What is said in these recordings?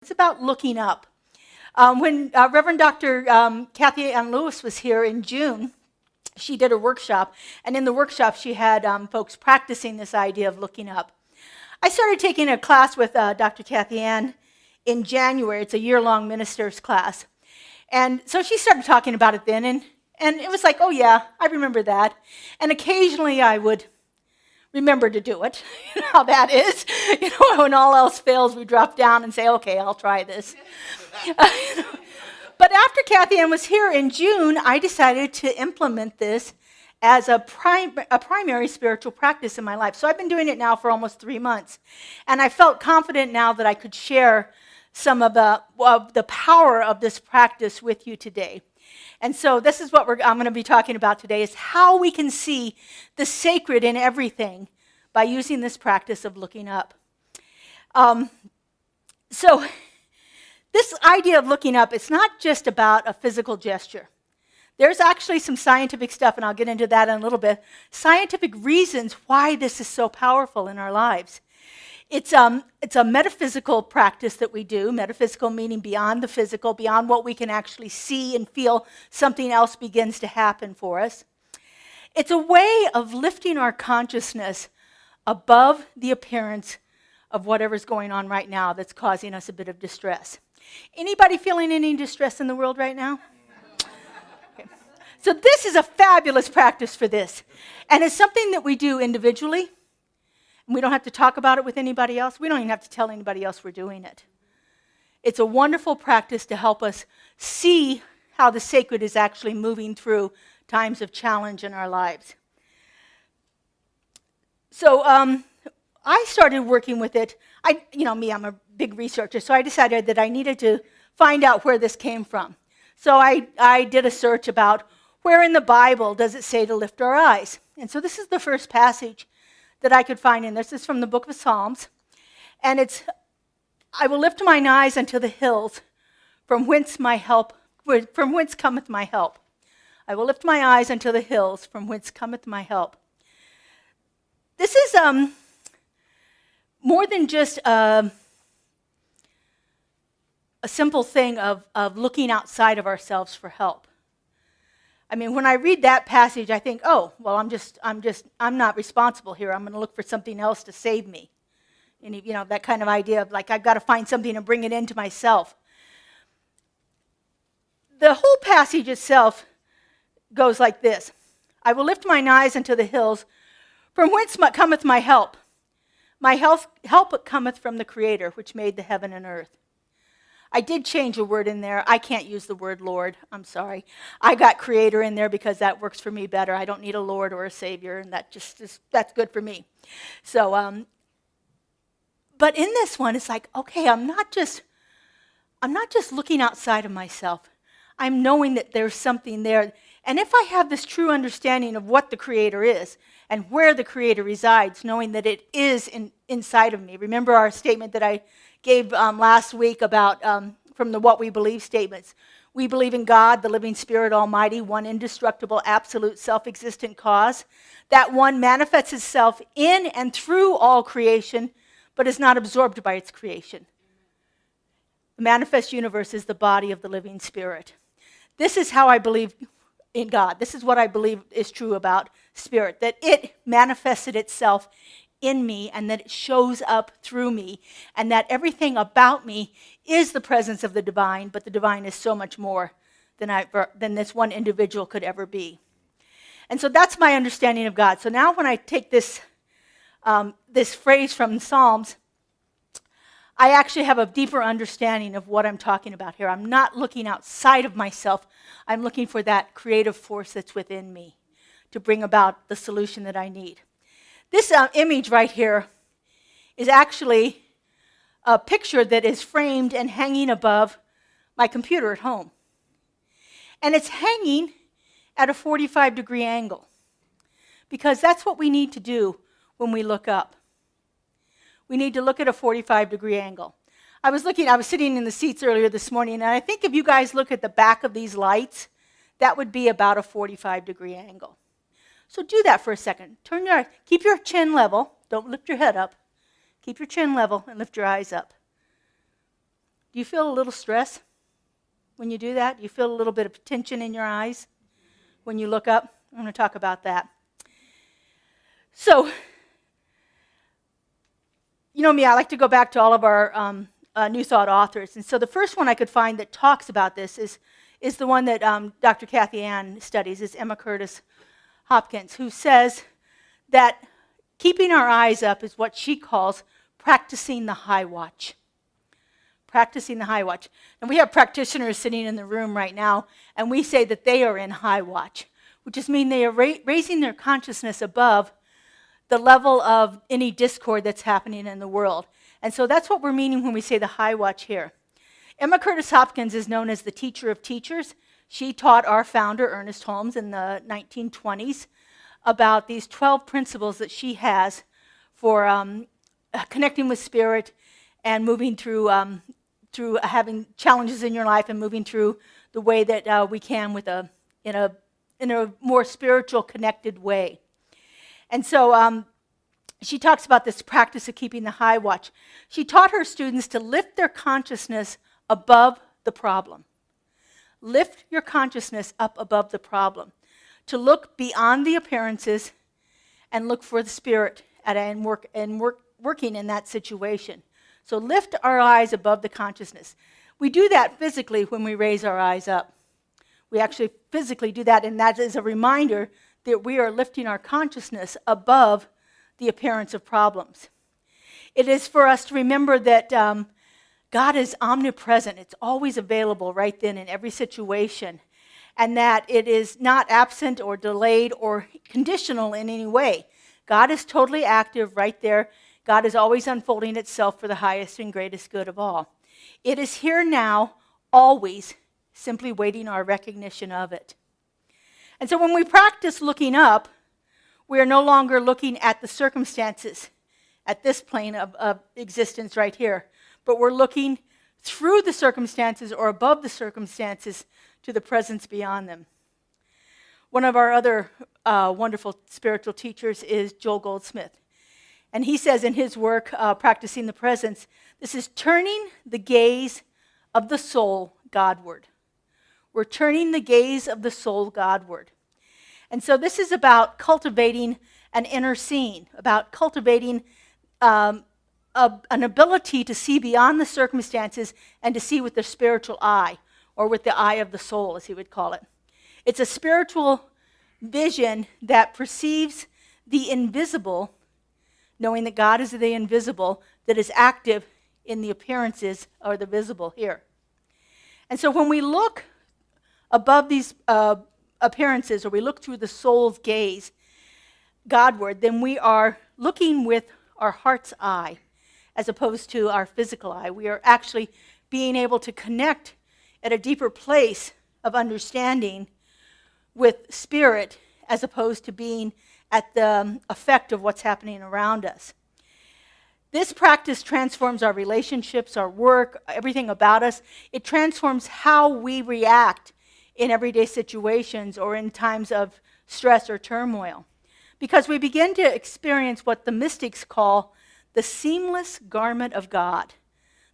It's about looking up. When Reverend Dr. Kathy Ann Lewis was here in June, she did a workshop, and in the workshop she had folks practicing this idea of looking up. I started taking a class with Dr. Kathy Ann in January. It's a year-long minister's class. And so she started talking about it then, and it was like, oh yeah, I remember that. And occasionally I would remember to do it. You know how that is. You know, when all else fails, we drop down and say, okay, I'll try this. But after Kathy Ann was here in June, I decided to implement this as a primary spiritual practice in my life. So I've been doing it now for almost 3 months. And I felt confident now that I could share some of the power of this practice with you today. And so this is what I'm going to be talking about today, is how we can see the sacred in everything by using this practice of looking up. So this idea of looking up, it's not just about a physical gesture. There's actually some scientific stuff, and I'll get into that in a little bit, scientific reasons why this is so powerful in our lives. It's a metaphysical practice that we do, metaphysical meaning beyond the physical, beyond what we can actually see and feel, something else begins to happen for us. It's a way of lifting our consciousness above the appearance of whatever's going on right now that's causing us a bit of distress. Anybody feeling any distress in the world right now? Okay. So this is a fabulous practice for this. And it's something that we do individually. We don't have to talk about it with anybody else. We don't even have to tell anybody else we're doing it. It's a wonderful practice to help us see how the sacred is actually moving through times of challenge in our lives. So I started working with it. I'm a big researcher, so I decided that I needed to find out where this came from. So I did a search about where in the Bible does it say to lift our eyes. And so this is the first passage that I could find in this. This is from the book of Psalms. And it's, I will lift mine eyes unto the hills, from whence cometh my help. I will lift my eyes unto the hills, from whence cometh my help. This is more than just a simple thing of looking outside of ourselves for help. I mean, when I read that passage, I think, oh, well, I'm not responsible here. I'm going to look for something else to save me. And, that kind of idea of like, I've got to find something and bring it into myself. The whole passage itself goes like this. I will lift mine eyes unto the hills, from whence cometh my help. My help cometh from the Creator, which made the heaven and earth. I did change a word in there. I can't use the word Lord. I'm sorry. I got Creator in there because that works for me better. I don't need a Lord or a Savior, and that's good for me. So, but in this one, it's like, okay, I'm not just looking outside of myself. I'm knowing that there's something there. And if I have this true understanding of what the Creator is and where the Creator resides, knowing that it is inside of me. Remember our statement that I gave last week about from the What We Believe statements. We believe in God, the living Spirit Almighty, one indestructible, absolute, self-existent cause. That one manifests itself in and through all creation, but is not absorbed by its creation. The manifest universe is the body of the living Spirit. This is how I believe in God. This is what I believe is true about Spirit, that it manifested itself in me, and that it shows up through me, and that everything about me is the presence of the divine, but the divine is so much more than this one individual could ever be. And so that's my understanding of God. So now when I take this phrase from Psalms, I actually have a deeper understanding of what I'm talking about here. I'm not looking outside of myself. I'm looking for that creative force that's within me to bring about the solution that I need. This image right here is actually a picture that is framed and hanging above my computer at home. And it's hanging at a 45-degree angle, because that's what we need to do when we look up. We need to look at a 45-degree angle. I was sitting in the seats earlier this morning, and I think if you guys look at the back of these lights, that would be about a 45-degree angle. So do that for a second. Keep your chin level. Don't lift your head up. Keep your chin level and lift your eyes up. Do you feel a little stress when you do that? Do you feel a little bit of tension in your eyes when you look up? I'm going to talk about that. So, you know me, I like to go back to all of our New Thought authors. And so the first one I could find that talks about this is the one that Dr. Kathy Ann studies, is Emma Curtis Hopkins, who says that keeping our eyes up is what she calls practicing the high watch. Practicing the high watch. And we have practitioners sitting in the room right now, and we say that they are in high watch, which just means they are raising their consciousness above the level of any discord that's happening in the world. And so that's what we're meaning when we say the high watch here. Emma Curtis Hopkins is known as the teacher of teachers. She taught our founder, Ernest Holmes, in the 1920s about these 12 principles that she has for connecting with spirit and moving through having challenges in your life and moving through the way that we can in a more spiritual, connected way. And so she talks about this practice of keeping the high watch. She taught her students to lift their consciousness above the problem. Lift your consciousness up above the problem. To look beyond the appearances and look for the spirit working in that situation. So lift our eyes above the consciousness. We do that physically when we raise our eyes up. We actually physically do that, and that is a reminder that we are lifting our consciousness above the appearance of problems. It is for us to remember that God is omnipresent. It's always available right then in every situation, and that it is not absent or delayed or conditional in any way. God is totally active right there. God is always unfolding itself for the highest and greatest good of all. It is here now, always, simply waiting our recognition of it. And so when we practice looking up, we are no longer looking at the circumstances at this plane of existence right here, but we're looking through the circumstances or above the circumstances to the presence beyond them. One of our other wonderful spiritual teachers is Joel Goldsmith. And he says in his work, Practicing the Presence, this is turning the gaze of the soul Godward. We're turning the gaze of the soul Godward. And so this is about cultivating an inner seeing, about cultivating an ability to see beyond the circumstances and to see with the spiritual eye, or with the eye of the soul, as he would call it. It's a spiritual vision that perceives the invisible, knowing that God is the invisible, that is active in the appearances or the visible here. And so when we look above these appearances, or we look through the soul's gaze Godward, then we are looking with our heart's eye as opposed to our physical eye. We are actually being able to connect at a deeper place of understanding with spirit as opposed to being at the effect of what's happening around us. This practice transforms our relationships, our work, everything about us. It transforms how we react in everyday situations or in times of stress or turmoil. Because we begin to experience what the mystics call the seamless garment of God.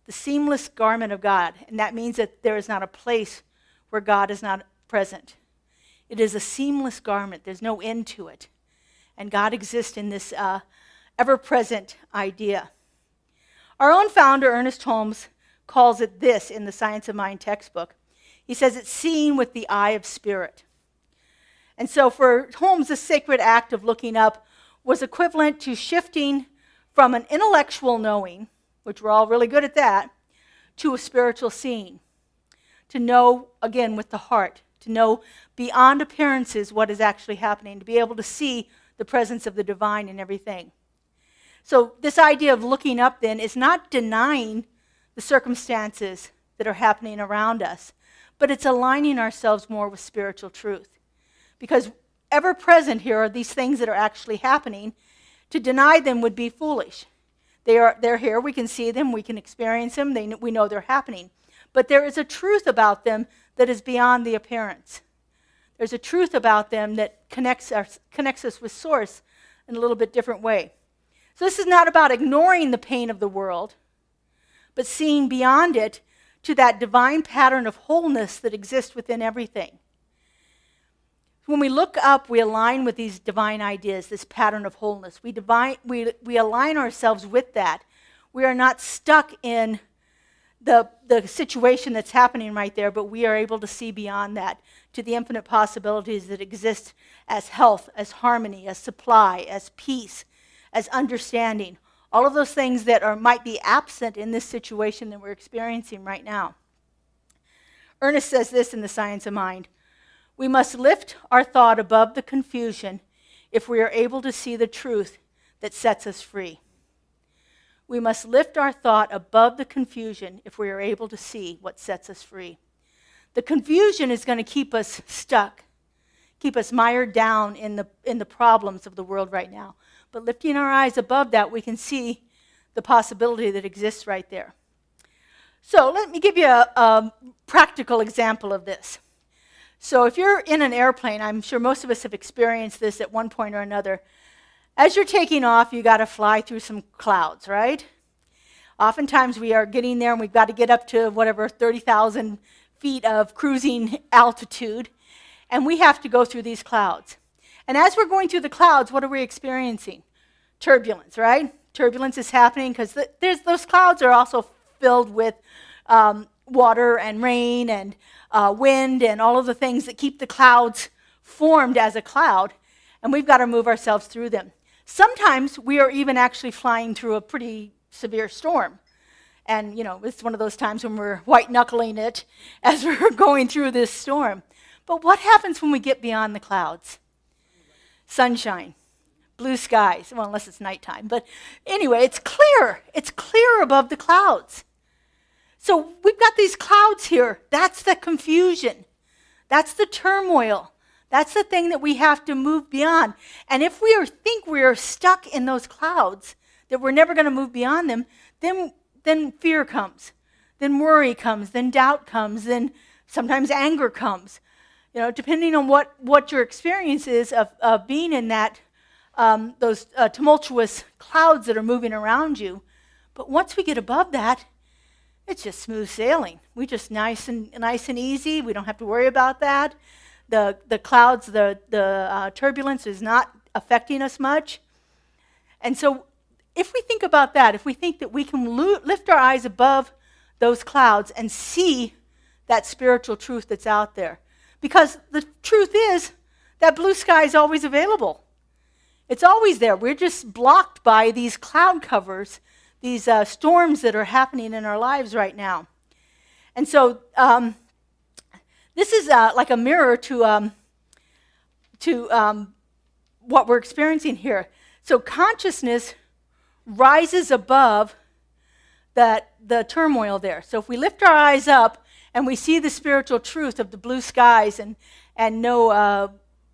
The seamless garment of God. And that means that there is not a place where God is not present. It is a seamless garment. There's no end to it. And God exists in this ever-present idea. Our own founder, Ernest Holmes, calls it this in the Science of Mind textbook. He says it's seeing with the eye of spirit. And so for Holmes, the sacred act of looking up was equivalent to shifting from an intellectual knowing, which we're all really good at that, to a spiritual seeing. To know, again, with the heart. To know beyond appearances what is actually happening. To be able to see the presence of the divine in everything. So this idea of looking up then is not denying the circumstances that are happening around us, but it's aligning ourselves more with spiritual truth. Because ever present here are these things that are actually happening. To deny them would be foolish. They're here, we can see them, we can experience them, we know they're happening. But there is a truth about them that is beyond the appearance. There's a truth about them that connects us with Source in a little bit different way. So this is not about ignoring the pain of the world, but seeing beyond it to that divine pattern of wholeness that exists within everything. When we look up, we align with these divine ideas, this pattern of wholeness. We align ourselves with that. We are not stuck in the situation that's happening right there, but we are able to see beyond that to the infinite possibilities that exist as health, as harmony, as supply, as peace, as understanding. All of those things that might be absent in this situation that we're experiencing right now. Ernest says this in The Science of Mind. We must lift our thought above the confusion if we are able to see the truth that sets us free. We must lift our thought above the confusion if we are able to see what sets us free. The confusion is going to keep us stuck, keep us mired down in the problems of the world right now. But lifting our eyes above that, we can see the possibility that exists right there. So let me give you a practical example of this. So if you're in an airplane, I'm sure most of us have experienced this at one point or another. As you're taking off, you got to fly through some clouds, right? Oftentimes we are getting there and we've got to get up to whatever 30,000 feet of cruising altitude, and we have to go through these clouds. And as we're going through the clouds, what are we experiencing? Turbulence, right? Turbulence is happening because those clouds are also filled with water and rain and wind and all of the things that keep the clouds formed as a cloud, and we've got to move ourselves through them. Sometimes we are even actually flying through a pretty severe storm. And, it's one of those times when we're white-knuckling it as we're going through this storm. But what happens when we get beyond the clouds? Sunshine, blue skies, well, unless it's nighttime. But anyway, it's clear. It's clear above the clouds. So we've got these clouds here. That's the confusion. That's the turmoil. That's the thing that we have to move beyond. And if we think we are stuck in those clouds, that we're never going to move beyond them, then fear comes. Then worry comes. Then doubt comes. Then sometimes anger comes. Depending on what your experience is of being in that those tumultuous clouds that are moving around you. But once we get above that, it's just smooth sailing. We just nice and easy. We don't have to worry about that. The clouds, the turbulence is not affecting us much. And so if we think about that, if we think that we can lift our eyes above those clouds and see that spiritual truth that's out there, because the truth is that blue sky is always available. It's always there. We're just blocked by these cloud covers, these storms that are happening in our lives right now. And so this is like a mirror to what we're experiencing here. So consciousness rises above the turmoil there. So if we lift our eyes up and we see the spiritual truth of the blue skies and no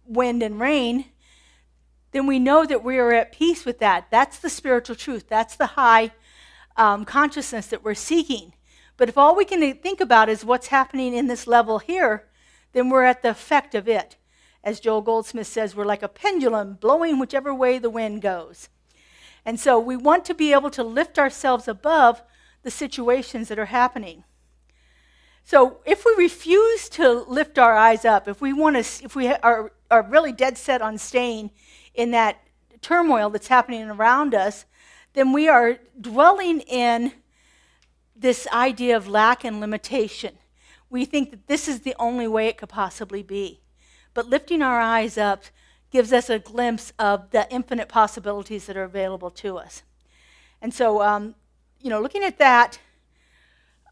wind and rain, then we know that we are at peace with that. That's the spiritual truth. That's the high consciousness that we're seeking. But if all we can think about is what's happening in this level here, then we're at the effect of it. As Joel Goldsmith says, we're like a pendulum blowing whichever way the wind goes. And so we want to be able to lift ourselves above the situations that are happening. So if we refuse to lift our eyes up, if we are really dead set on staying in that turmoil that's happening around us, then we are dwelling in this idea of lack and limitation. We think that this is the only way it could possibly be. But lifting our eyes up gives us a glimpse of the infinite possibilities that are available to us. And so, looking at that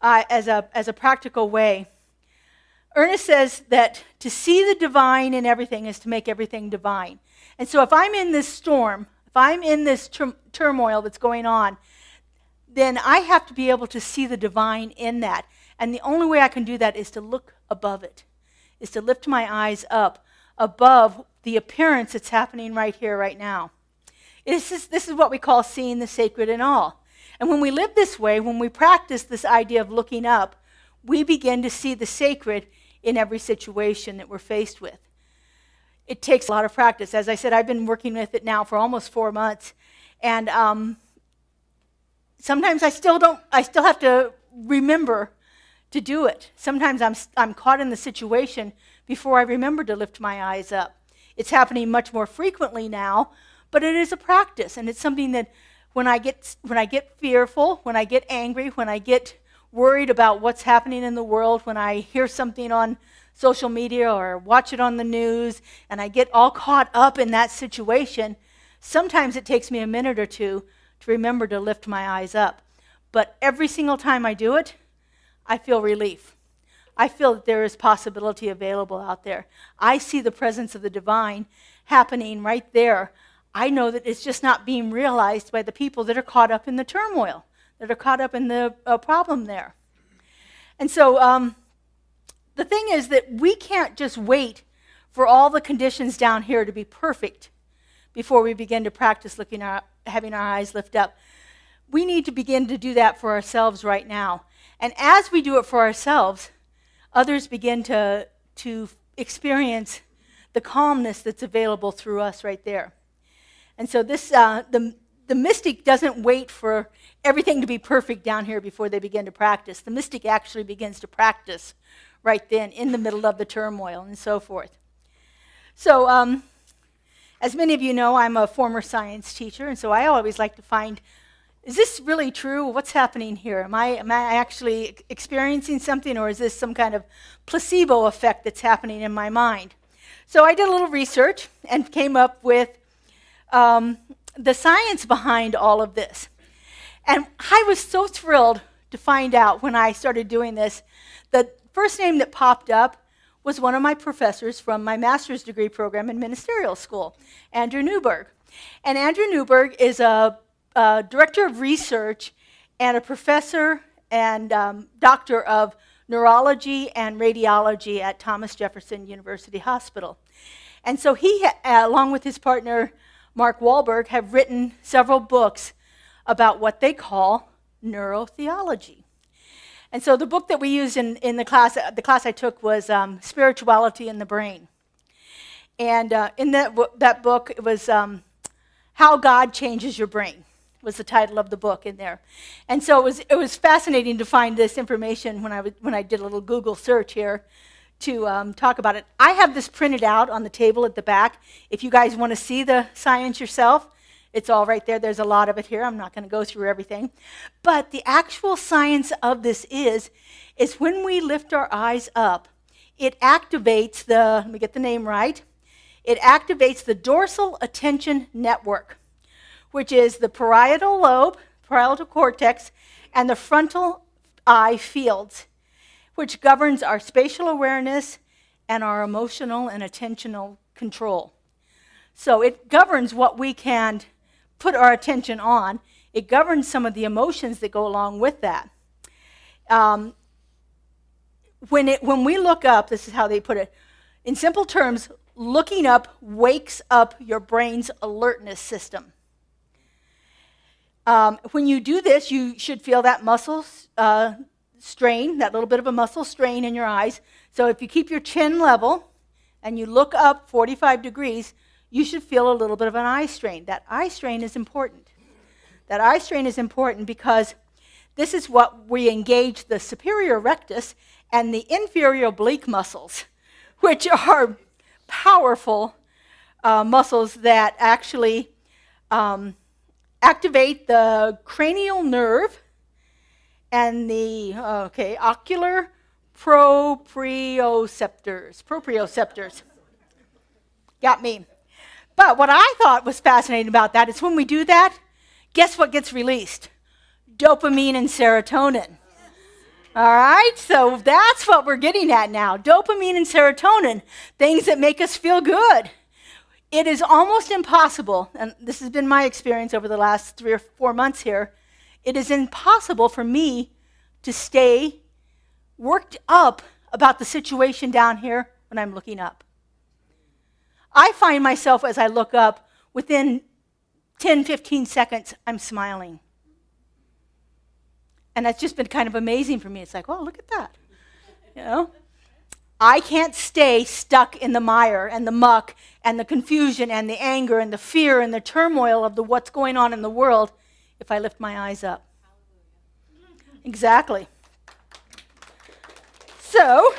as a practical way, Ernest says that to see the divine in everything is to make everything divine. And so if I'm in this storm, if I'm in this turmoil that's going on, then I have to be able to see the divine in that. And the only way I can do that is to look above it, is to lift my eyes up above the appearance that's happening right here, right now. This is what we call seeing the sacred in all. And when we live this way, when we practice this idea of looking up, we begin to see the sacred in every situation that we're faced with. It takes a lot of practice. As I said, I've been working with it now for almost 4 months. And sometimes I still have to remember to do it. Sometimes I'm caught in the situation before I remember to lift my eyes up. It's happening much more frequently now, but it is a practice, and it's something that when I get fearful, when I get angry, when I get worried about what's happening in the world, when I hear something on social media or watch it on the news, and I get all caught up in that situation, sometimes it takes me a minute or two to remember to lift my eyes up. But every single time I do it, I feel relief. I feel that there is possibility available out there. I see the presence of the divine happening right there. I know that it's just not being realized by the people that are caught up in the turmoil, that are caught up in the problem there. And so the thing is that we can't just wait for all the conditions down here to be perfect before we begin to practice having our eyes lift up. We need to begin to do that for ourselves right now. And as we do it for ourselves, others begin to experience the calmness that's available through us right there. And so this, the mystic doesn't wait for everything to be perfect down here before they begin to practice. The mystic actually begins to practice right then in the middle of the turmoil and so forth. So as many of you know, I'm a former science teacher, and so I always like to find, is this really true? What's happening here? Am I actually experiencing something, or is this some kind of placebo effect that's happening in my mind? So I did a little research and came up with the science behind all of this. And I was so thrilled to find out when I started doing this. The first name that popped up was one of my professors from my master's degree program in ministerial school, Andrew Newberg. And Andrew Newberg is a director of research and a professor and doctor of neurology and radiology at Thomas Jefferson University Hospital. And so he, along with his partner, Mark Wahlberg, have written several books about what they call neurotheology. And so the book that we used in the class I took was Spirituality in the Brain. And in that book, it was How God Changes Your Brain was the title of the book in there. And so it was fascinating to find this information when I did a little Google search here to talk about it. I have this printed out on the table at the back. If you guys want to see the science yourself, it's all right there. There's a lot of it here. I'm not going to go through everything. But the actual science of this is when we lift our eyes up, it activates let me get the name right, it activates the dorsal attention network, which is the parietal lobe, parietal cortex, and the frontal eye fields, which governs our spatial awareness and our emotional and attentional control. So it governs what we can put our attention on. It governs some of the emotions that go along with that. When we look up, this is how they put it, in simple terms, looking up wakes up your brain's alertness system. When you do this, you should feel that muscle strain, that little bit of a muscle strain in your eyes. So if you keep your chin level and you look up 45 degrees, you should feel a little bit of an eye strain. That eye strain is important. That eye strain is important because this is what we engage the superior rectus and the inferior oblique muscles, which are powerful muscles that actually activate the cranial nerve and the ocular proprioceptors. Got me. But what I thought was fascinating about that is when we do that, guess what gets released? Dopamine and serotonin. All right, so that's what we're getting at now. Dopamine and serotonin, things that make us feel good. It is almost impossible, and this has been my experience over the last 3 or 4 months here, it is impossible for me to stay worked up about the situation down here when I'm looking up. I find myself, as I look up, within 10, 15 seconds, I'm smiling. And that's just been kind of amazing for me. It's like, oh, look at that. You know? I can't stay stuck in the mire and the muck and the confusion and the anger and the fear and the turmoil of what's going on in the world if I lift my eyes up. Exactly. So,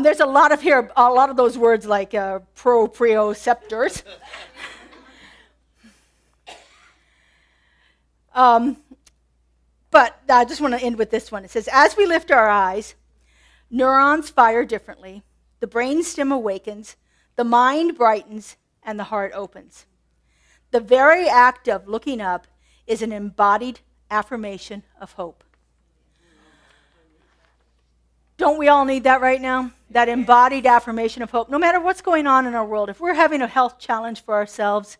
there's a lot of those words like proprioceptors. But I just want to end with this one. It says, as we lift our eyes, neurons fire differently, the brainstem awakens, the mind brightens, and the heart opens. The very act of looking up is an embodied affirmation of hope. Don't we all need that right now? That embodied affirmation of hope. No matter what's going on in our world, if we're having a health challenge for ourselves,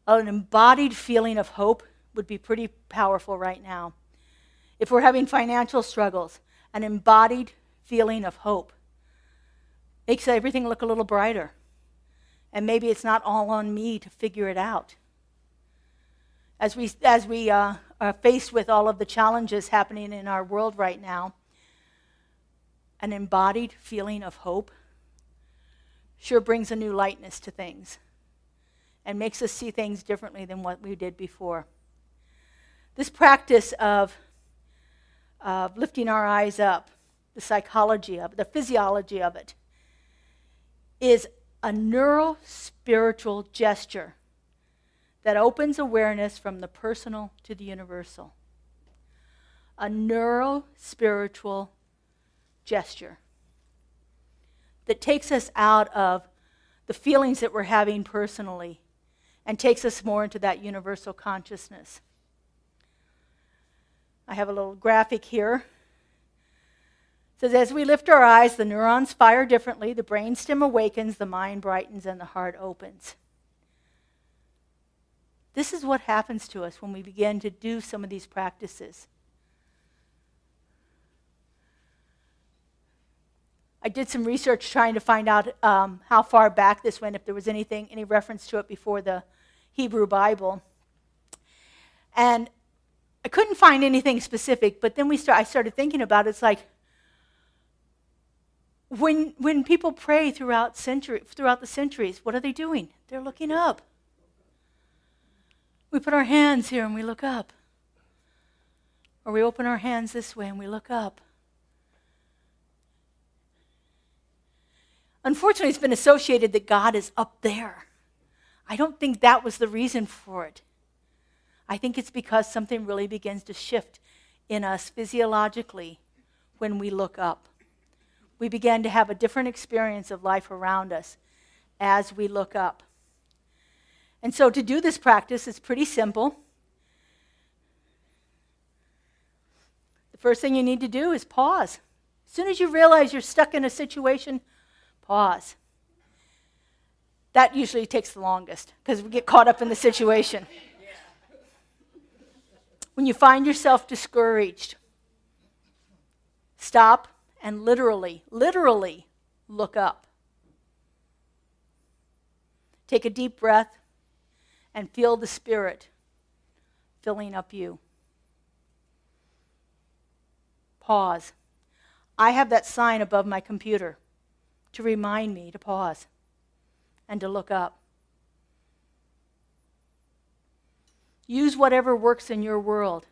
an embodied feeling of hope would be pretty powerful right now. If we're having financial struggles, an embodied feeling of hope makes everything look a little brighter. And maybe it's not all on me to figure it out. As we are faced with all of the challenges happening in our world right now, an embodied feeling of hope sure brings a new lightness to things and makes us see things differently than what we did before. This practice of lifting our eyes up, the psychology of it, the physiology of it, is a neural-spiritual gesture that opens awareness from the personal to the universal. A neural-spiritual gesture that takes us out of the feelings that we're having personally and takes us more into that universal consciousness. I have a little graphic here. It says, as we lift our eyes, the neurons fire differently, the brainstem awakens, the mind brightens, and the heart opens. This is what happens to us when we begin to do some of these practices. I did some research trying to find out how far back this went, if there was any reference to it before the Hebrew Bible. And I couldn't find anything specific, but then I started thinking about it. It's like when people pray throughout the centuries, what are they doing? They're looking up. We put our hands here and we look up. Or we open our hands this way and we look up. Unfortunately, it's been associated that God is up there. I don't think that was the reason for it. I think it's because something really begins to shift in us physiologically when we look up. We begin to have a different experience of life around us as we look up. And so to do this practice, it's pretty simple. The first thing you need to do is pause. As soon as you realize you're stuck in a situation, pause. That usually takes the longest because we get caught up in the situation. When you find yourself discouraged, stop and literally look up. Take a deep breath and feel the Spirit filling up you. Pause. I have that sign above my computer to remind me to pause and to look up. Use whatever works in your world.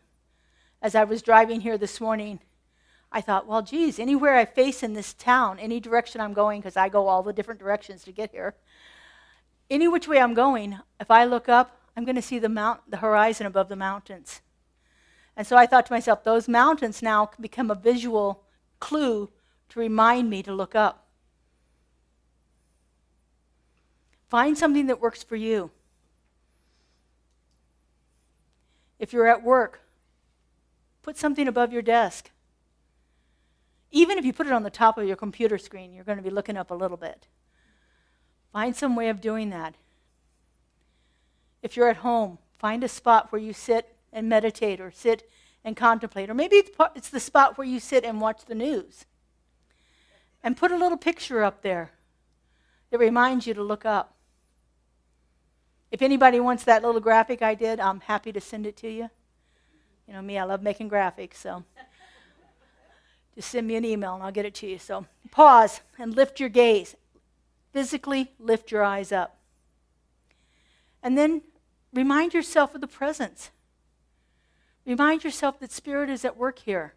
As I was driving here this morning, I thought, well, geez, anywhere I face in this town, any direction I'm going, because I go all the different directions to get here, any which way I'm going, if I look up, I'm going to see the horizon above the mountains. And so I thought to myself, those mountains now can become a visual clue to remind me to look up. Find something that works for you. If you're at work, put something above your desk. Even if you put it on the top of your computer screen, you're going to be looking up a little bit. Find some way of doing that. If you're at home, find a spot where you sit and meditate or sit and contemplate. Or maybe it's the spot where you sit and watch the news. And put a little picture up there that reminds you to look up. If anybody wants that little graphic I did, I'm happy to send it to you. You know me, I love making graphics, so just send me an email and I'll get it to you. So pause and lift your gaze. Physically lift your eyes up. And then remind yourself of the presence. Remind yourself that Spirit is at work here.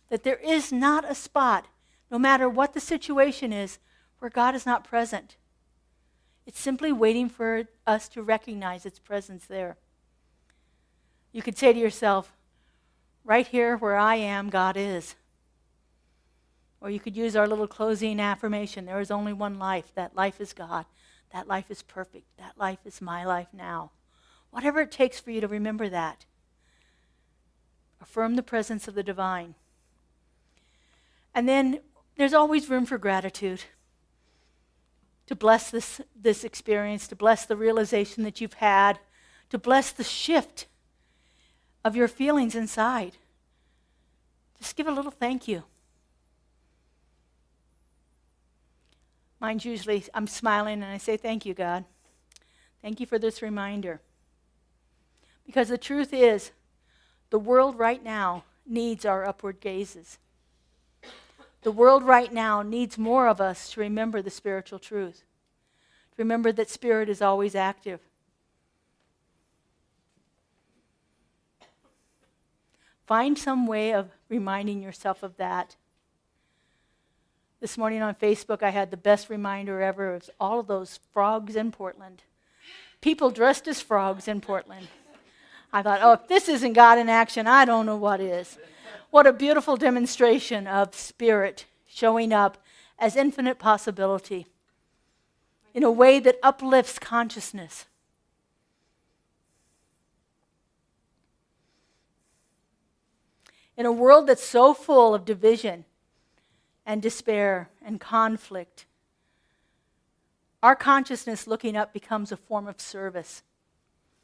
that there is not a spot, no matter what the situation is, where God is not present. It's simply waiting for us to recognize its presence there. You could say to yourself, right here where I am, God is. Or you could use our little closing affirmation, there is only one life. That life is God. That life is perfect. That life is my life now. Whatever it takes for you to remember that. Affirm the presence of the divine. And then there's always room for gratitude. To bless this experience, to bless the realization that you've had, to bless the shift of your feelings inside. Just give a little thank you. Mine's usually, I'm smiling and I say, thank you, God. Thank you for this reminder. Because the truth is, the world right now needs our upward gazes. The world right now needs more of us to remember the spiritual truth. To remember that spirit is always active. Find some way of reminding yourself of that. This morning on Facebook, I had the best reminder ever of all of those frogs in Portland. People dressed as frogs in Portland. I thought, oh, if this isn't God in action, I don't know what is. What a beautiful demonstration of spirit showing up as infinite possibility in a way that uplifts consciousness. In a world that's so full of division and despair and conflict, our consciousness looking up becomes a form of service.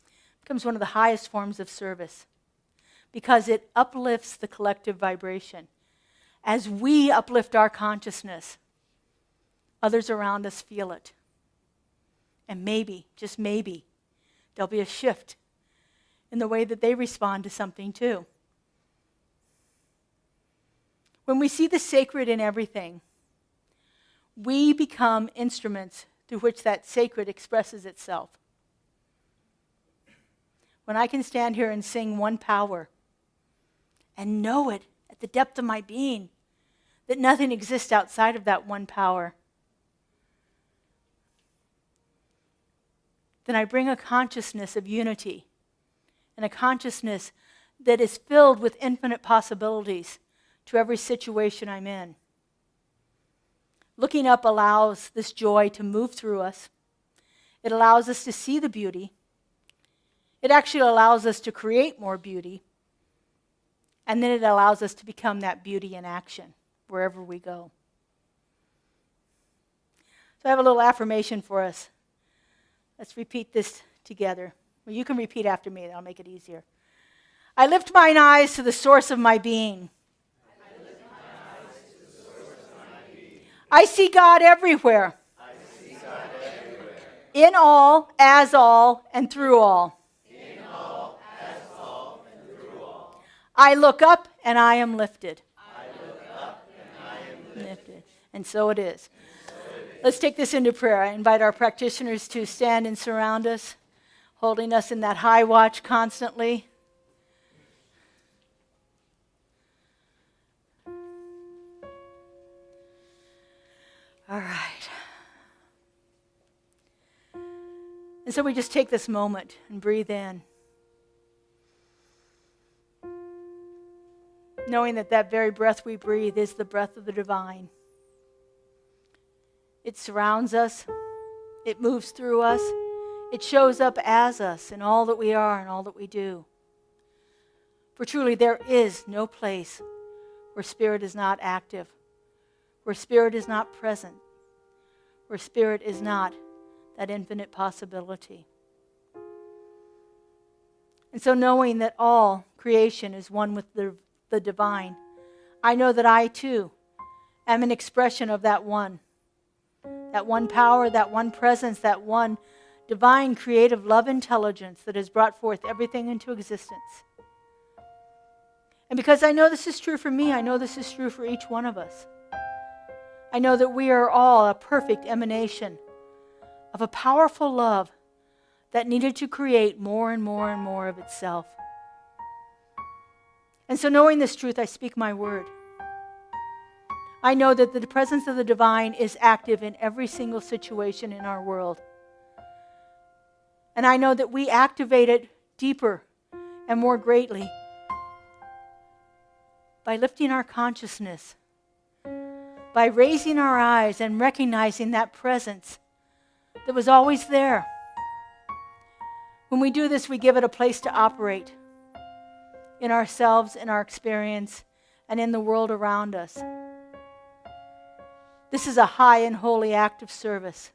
It becomes one of the highest forms of service because it uplifts the collective vibration. As we uplift our consciousness, others around us feel it. And maybe, just maybe, there'll be a shift in the way that they respond to something too. When we see the sacred in everything, we become instruments through which that sacred expresses itself. When I can stand here and sing one power and know it at the depth of my being, that nothing exists outside of that one power, then I bring a consciousness of unity and a consciousness that is filled with infinite possibilities to every situation I'm in. Looking up allows this joy to move through us. It allows us to see the beauty. It actually allows us to create more beauty. And then it allows us to become that beauty in action wherever we go. So I have a little affirmation for us. Let's repeat this together. Well, you can repeat after me. That'll make it easier. I lift mine eyes to the source of my being. I see God everywhere. In all, as all, and through all. I look up and I am lifted. Lifted. And so it is. Let's take this into prayer. I invite our practitioners to stand and surround us, holding us in that high watch constantly. All right. And so we just take this moment and breathe in, knowing that that very breath we breathe is the breath of the divine. It surrounds us. It moves through us. It shows up as us in all that we are and all that we do. For truly, there is no place where spirit is not active, where spirit is not present, where spirit is not that infinite possibility. And so knowing that all creation is one with the divine, I know that I too am an expression of that one power, that one presence, that one divine creative love intelligence that has brought forth everything into existence. And because I know this is true for me, I know this is true for each one of us. I know that we are all a perfect emanation of a powerful love that needed to create more and more and more of itself. And so knowing this truth, I speak my word. I know that the presence of the divine is active in every single situation in our world. And I know that we activate it deeper and more greatly by lifting our consciousness, by raising our eyes and recognizing that presence that was always there. When we do this, we give it a place to operate in ourselves, in our experience, and in the world around us. This is a high and holy act of service.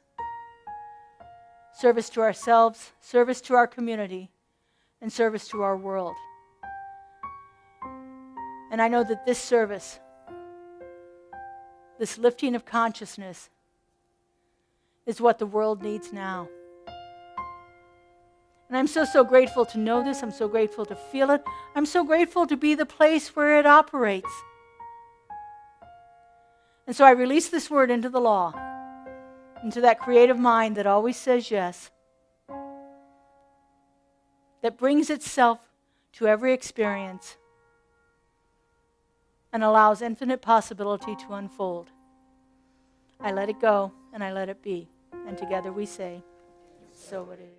Service to ourselves, service to our community, and service to our world. And I know that this service, this lifting of consciousness, is what the world needs now. And I'm so grateful to know this. I'm so grateful to feel it. I'm so grateful to be the place where it operates. And so I release this word into the law, into that creative mind that always says yes, that brings itself to every experience and allows infinite possibility to unfold. I let it go and I let it be. And together we say, so it is.